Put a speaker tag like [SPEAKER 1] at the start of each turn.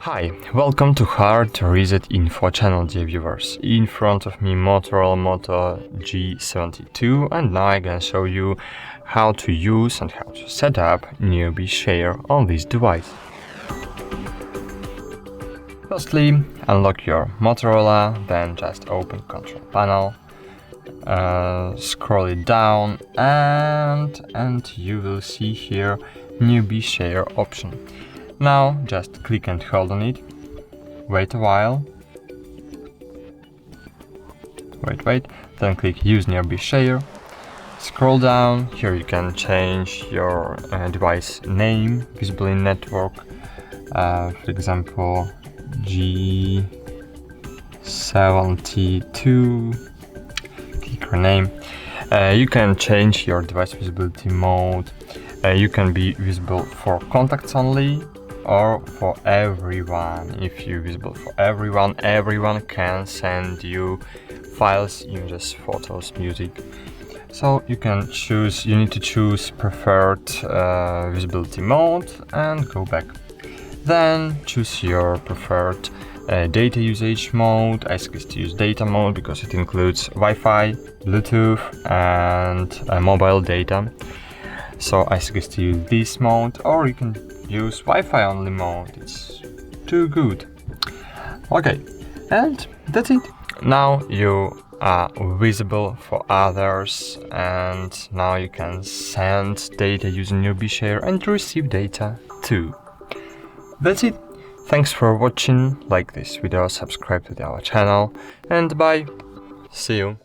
[SPEAKER 1] Hi, welcome to HardReset.Info channel, dear viewers. In front of me Motorola Moto G72, and now I'm gonna show you how to use and how to set up newbie share on this device. Firstly, unlock your Motorola, then just open control panel, scroll it down, and you will see here newbie share option. Now just click and hold on it, wait a while, wait, then click use newbie share, scroll down, here you can change your device name, visible in network, for example G72, click rename. You can change your device visibility mode, you can be visible for contacts only, or for everyone. If you're visible for everyone can send you files, images, photos, music. So you need to choose preferred visibility mode and go back. Then choose your preferred data usage mode. I suggest to use data mode because it includes Wi-Fi, Bluetooth and mobile data. So I suggest to use this mode, or you can use Wi-Fi only mode, it's too good. Okay, and that's it. Now you are visible for others, and now you can send data using newbie share and receive data too. That's it. Thanks for watching. Like this video, subscribe to our channel, and bye. See you.